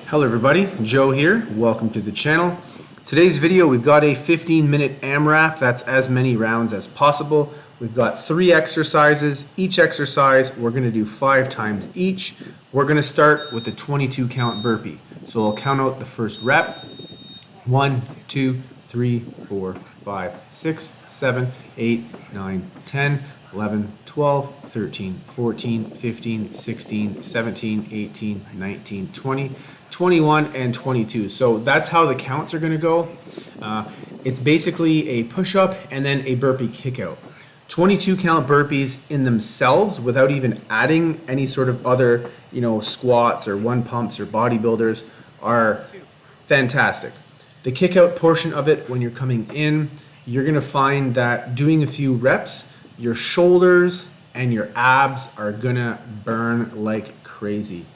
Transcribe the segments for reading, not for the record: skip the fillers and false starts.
Hello everybody, Joe here. Welcome to the channel. Today's video, we've got a 15-minute AMRAP. That's as many rounds as possible. We've got 3 exercises. Each exercise, we're going to do 5 times each. We're going to start with the 22 count burpee. So I'll count out the first rep. 1, 2, 3, 4, 5, 6, 7, 8, 9, 10, 11, 12, 13, 14, 15, 16, 17, 18, 19, 20, 21, and 22. So that's how the counts are going to go. It's basically a push-up and then a burpee kick-out. 22 count burpees in themselves without even adding any sort of other, squats or one pumps or bodybuilders are fantastic. The kick-out portion of it, when you're coming in, you're going to find that doing a few reps, your shoulders and your abs are going to burn like crazy.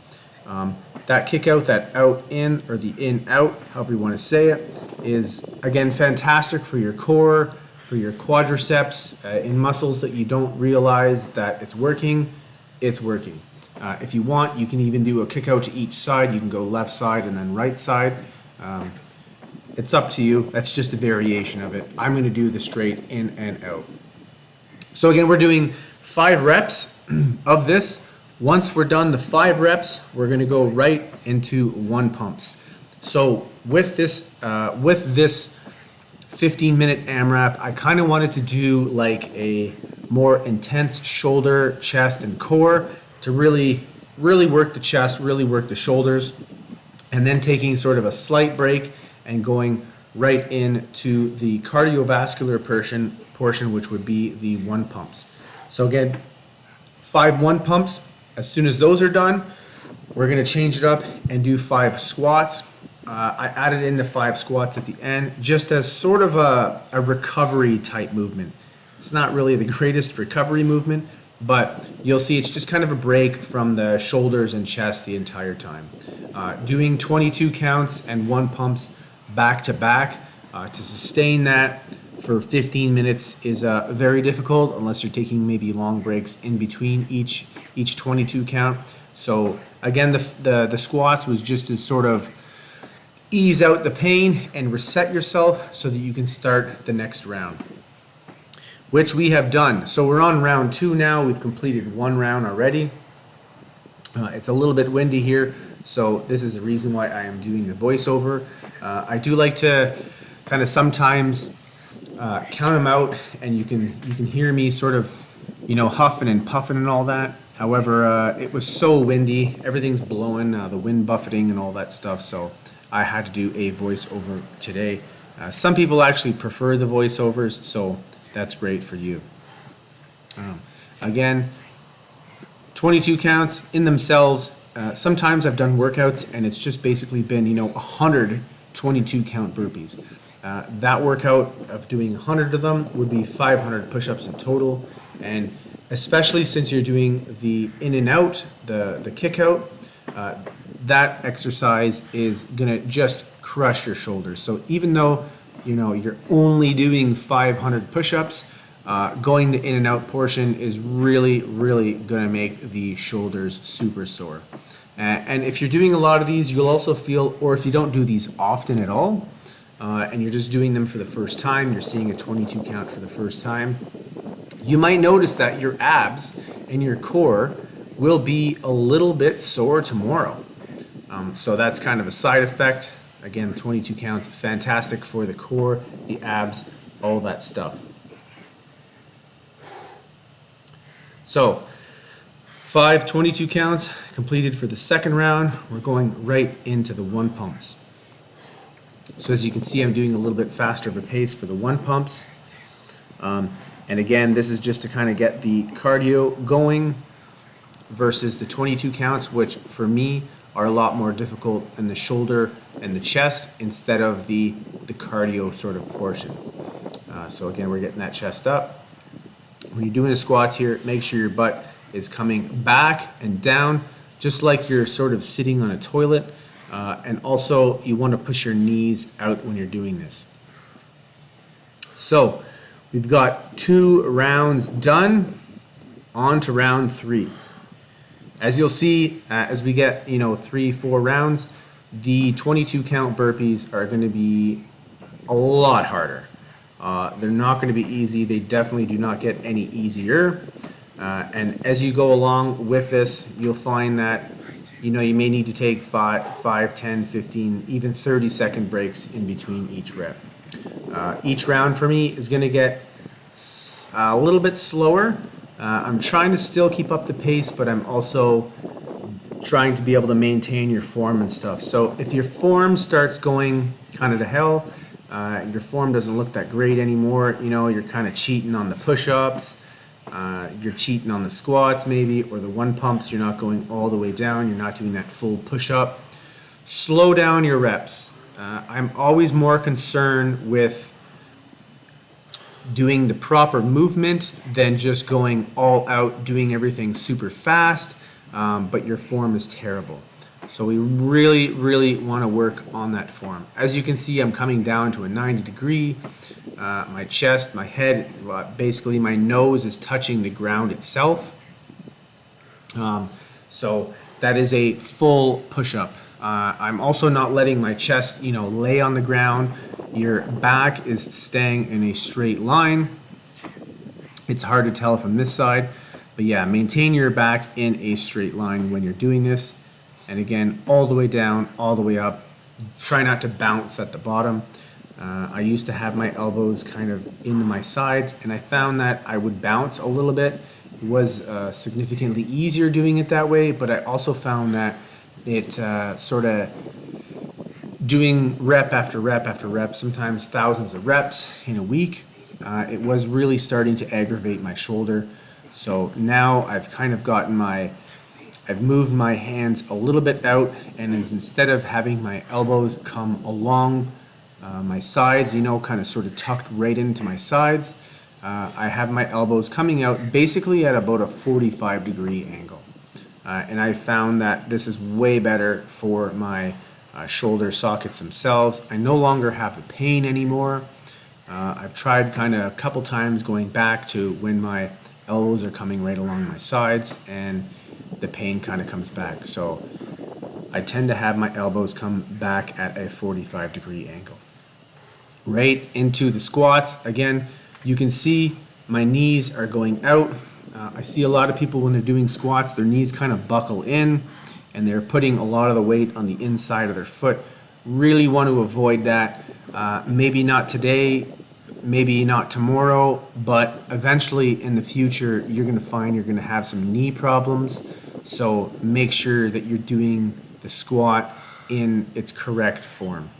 That kick out, that out in, or the in out, however you want to say it, is again fantastic for your core, for your quadriceps, in muscles that you don't realize that it's working. If you want, you can even do a kick out to each side. You can go left side and then right side. It's up to you. That's just a variation of it. I'm going to do the straight in and out. So again, we're doing 5 reps of this. Once we're done the 5 reps, we're going to go right into 1 pumps. So with this 15-minute AMRAP, I kind of wanted to do like a more intense shoulder, chest, and core to really work the chest, really work the shoulders, and then taking sort of a slight break and going right into the cardiovascular portion, which would be the 1 pumps. So again, 5 1 pumps. As soon as those are done, we're going to change it up and do 5 squats. I added in the 5 squats at the end just as sort of a recovery type movement. It's not really the greatest recovery movement, but you'll see it's just kind of a break from the shoulders and chest the entire time. Doing 22 counts and 1 pumps back to back to sustain that for 15 minutes is very difficult unless you're taking maybe long breaks in between each 22 count. So again, the squats was just to sort of ease out the pain and reset yourself so that you can start the next round, which we have done. So we're on round 2 now. We've completed 1 round already. It's a little bit windy here, so this is the reason why I am doing the voiceover. I do like to kind of sometimes count them out, and you can hear me sort of, huffing and puffing and all that. However, it was so windy, everything's blowing, the wind buffeting and all that stuff, so I had to do a voiceover today. Some people actually prefer the voiceovers, so that's great for you. Again, 22 counts in themselves. Sometimes I've done workouts and it's just basically been, 100 22 count burpees. That workout of doing 100 of them would be 500 push-ups in total, and especially since you're doing the in and out, the kick out, that exercise is gonna just crush your shoulders. So even though you're only doing 500 push-ups, going the in and out portion is really gonna make the shoulders super sore. And if you're doing a lot of these, you'll also feel, or if you don't do these often at all, and you're just doing them for the first time, you're seeing a 22 count for the first time, you might notice that your abs and your core will be a little bit sore tomorrow. So that's kind of a side effect. Again, 22 counts, fantastic for the core, the abs, all that stuff. So 5 22 counts completed for the second round. We're going right into the 1 pumps. So as you can see, I'm doing a little bit faster of a pace for the 1 pumps. And again, this is just to kind of get the cardio going versus the 22 counts, which for me are a lot more difficult in the shoulder and the chest instead of the cardio sort of portion. So again, we're getting that chest up. When you're doing the squats here, make sure your butt is coming back and down, just like you're sort of sitting on a toilet. And also, you want to push your knees out when you're doing this. So, we've got 2 rounds done. On to round 3. As you'll see, as we get 3-4 rounds, the 22 count burpees are going to be a lot harder. They're not going to be easy. They definitely do not get any easier. And as you go along with this, you'll find that you may need to take 5, 10, 15, even 30-second breaks in between each rep. Each round for me is going to get a little bit slower. I'm trying to still keep up the pace, but I'm also trying to be able to maintain your form and stuff. So if your form starts going kind of to hell, your form doesn't look that great anymore, you're kind of cheating on the push-ups, you're cheating on the squats maybe, or the one pumps, you're not going all the way down, you're not doing that full push-up. Slow down your reps. I'm always more concerned with doing the proper movement than just going all out, doing everything super fast, but your form is terrible. So we really, really want to work on that form. As you can see, I'm coming down to a 90 degree. My chest, my head, basically my nose is touching the ground itself. So that is a full push-up. I'm also not letting my chest, lay on the ground. Your back is staying in a straight line. It's hard to tell from this side, but yeah, maintain your back in a straight line when you're doing this. And again, all the way down, all the way up. Try not to bounce at the bottom. I used to have my elbows kind of into my sides, and I found that I would bounce a little bit. It was significantly easier doing it that way, but I also found that it sort of doing rep after rep after rep, sometimes thousands of reps in a week, it was really starting to aggravate my shoulder. So now I've kind of I've moved my hands a little bit out, and instead of having my elbows come along my sides, kind of sort of tucked right into my sides, I have my elbows coming out basically at about a 45-degree angle. And I found that this is way better for my shoulder sockets themselves. I no longer have the pain anymore. I've tried kind of a couple times going back to when my elbows are coming right along my sides, and the pain kind of comes back. So I tend to have my elbows come back at a 45-degree angle. Right into the squats. Again, you can see my knees are going out. I see a lot of people when they're doing squats, their knees kind of buckle in, and they're putting a lot of the weight on the inside of their foot. Really want to avoid that. Maybe not today, maybe not tomorrow, but eventually in the future, you're going to find you're going to have some knee problems. So make sure that you're doing the squat in its correct form.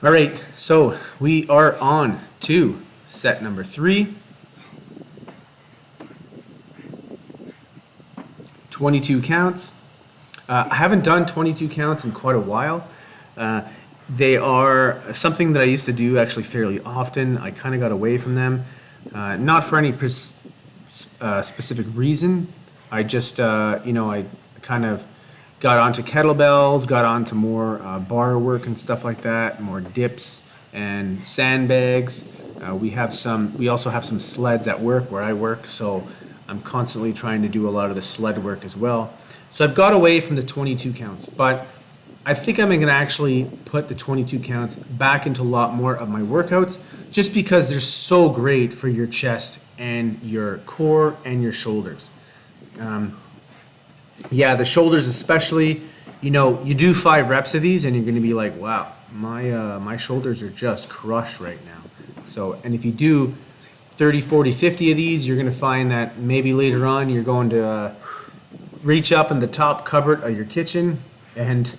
All right, so we are on to set number 3. 22 counts. I haven't done 22 counts in quite a while. They are something that I used to do actually fairly often. I kind of got away from them, not for any specific reason. I just, I kind of got onto kettlebells, got onto more bar work and stuff like that, more dips and sandbags. We also have some sleds at work where I work, so I'm constantly trying to do a lot of the sled work as well. So I've got away from the 22 counts, but I think I'm going to actually put the 22 counts back into a lot more of my workouts, just because they're so great for your chest and your core and your shoulders. The shoulders especially, you do 5 reps of these and you're going to be like, wow, my shoulders are just crushed right now. So, and if you do 30, 40, 50 of these, you're going to find that maybe later on you're going to reach up in the top cupboard of your kitchen and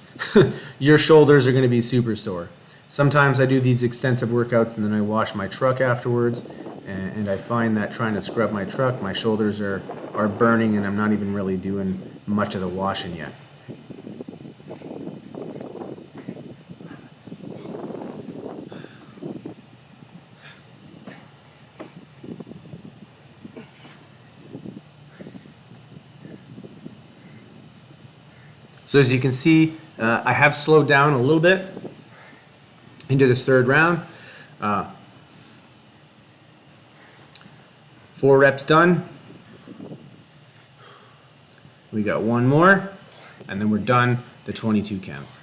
your shoulders are going to be super sore. Sometimes I do these extensive workouts and then I wash my truck afterwards, and I find that trying to scrub my truck, my shoulders are burning and I'm not even really doing much of the washing yet. So as you can see, I have slowed down a little bit into this third round. 4 reps done. We got one more. and then we're done the 22 counts.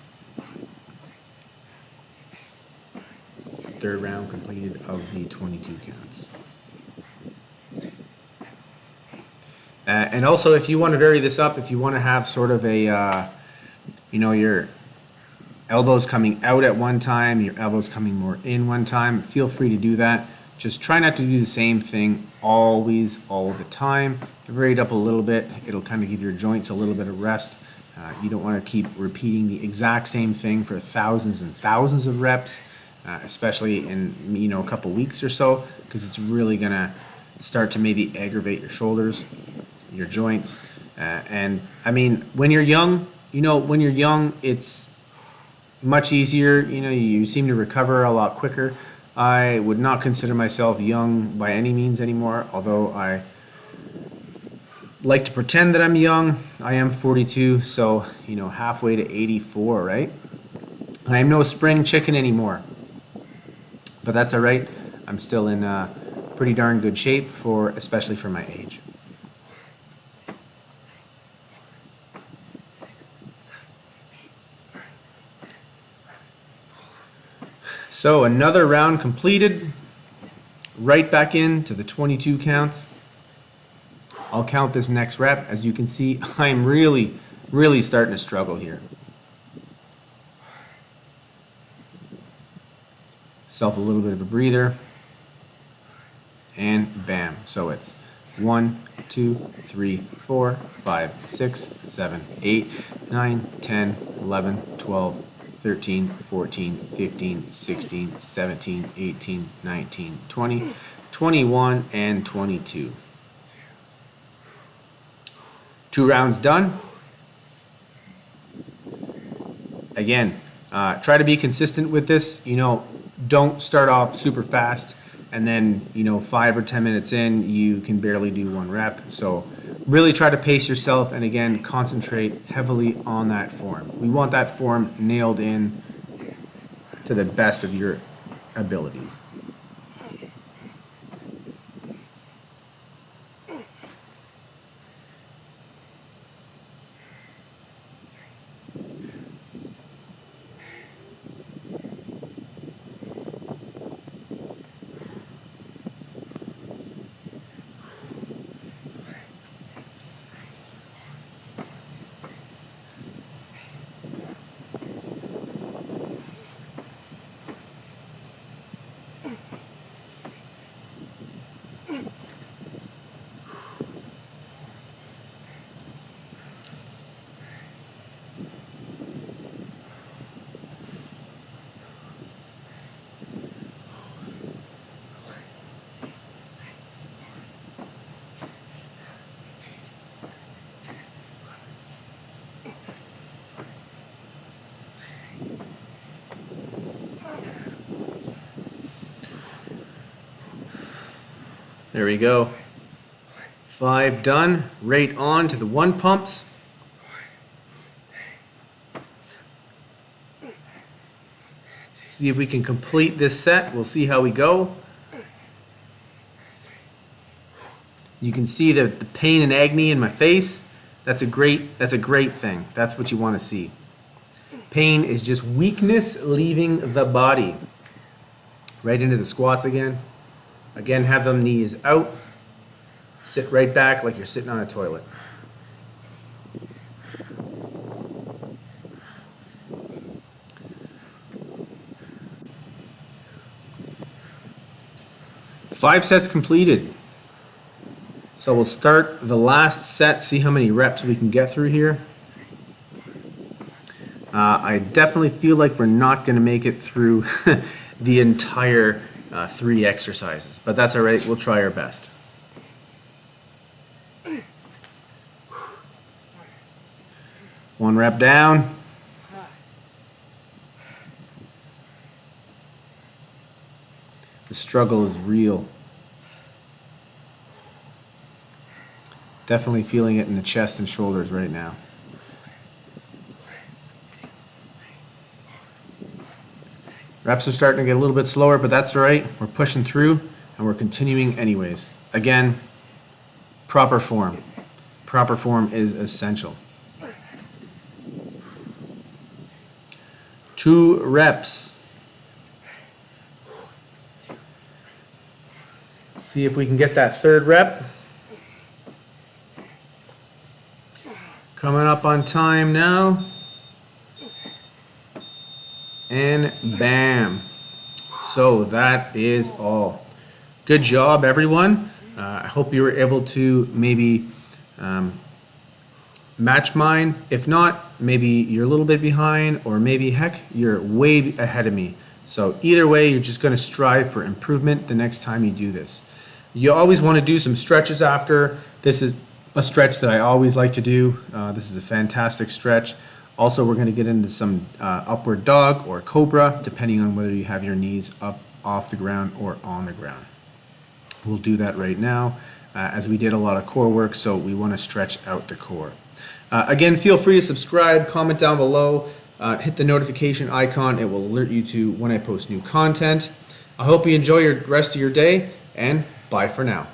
Third round completed of the 22 counts. And also, if you want to vary this up, if you want to have sort of a, your elbows coming out at one time, your elbows coming more in one time, feel free to do that. Just try not to do the same thing always, all the time. Vary it up a little bit. It'll kind of give your joints a little bit of rest. You don't want to keep repeating the exact same thing for thousands and thousands of reps, especially in a couple weeks or so, because it's really going to start to maybe aggravate your shoulders, your joints. And I mean, when you're young, it's much easier. You seem to recover a lot quicker. I would not consider myself young by any means anymore, although I like to pretend that I'm young. I am 42, so halfway to 84, right? I am no spring chicken anymore, but that's all right. I'm still in pretty darn good shape especially for my age. So another round completed, right back into the 22 counts. I'll count this next rep. As you can see, I'm really, really starting to struggle here. Self a little bit of a breather. And bam. So it's 1, 2, 3, 4, 5, 6, 7, 8, 9, 10, 11, 12, 13, 14, 15, 16, 17, 18, 19, 20, 21, and 22. 2 rounds done. Again, try to be consistent with this. Don't start off super fast and then 5 or 10 minutes in you can barely do 1 rep. So really try to pace yourself, and again, concentrate heavily on that form. We want that form nailed in to the best of your abilities. There we go. 5 done. Right on to the 1 pumps. See if we can complete this set. We'll see how we go. You can see the pain and agony in my face. That's a great thing. That's what you want to see. Pain is just weakness leaving the body. Right into the squats again. Again, have them knees out. Sit right back like you're sitting on a toilet. Five sets completed. So we'll start the last set, see how many reps we can get through here. I definitely feel like we're not going to make it through the entire 3 exercises, but that's all right. We'll try our best. One rep down. The struggle is real. Definitely feeling it in the chest and shoulders right now. Reps are starting to get a little bit slower, but that's all right. We're pushing through and we're continuing anyways. Again, proper form. Proper form is essential. 2 reps. See if we can get that 3rd rep. Coming up on time now. And bam. So that is all. Good job, everyone. I hope you were able to maybe match mine. If not, maybe you're a little bit behind, or maybe, heck, you're way ahead of me. So either way, you're just going to strive for improvement the next time you do this. You always want to do some stretches after. This is a stretch that I always like to do. This is a fantastic stretch. Also, we're going to get into some upward dog or cobra, depending on whether you have your knees up off the ground or on the ground. We'll do that right now, as we did a lot of core work, so we want to stretch out the core. Again, feel free to subscribe, comment down below, hit the notification icon. It will alert you to when I post new content. I hope you enjoy your rest of your day, and bye for now.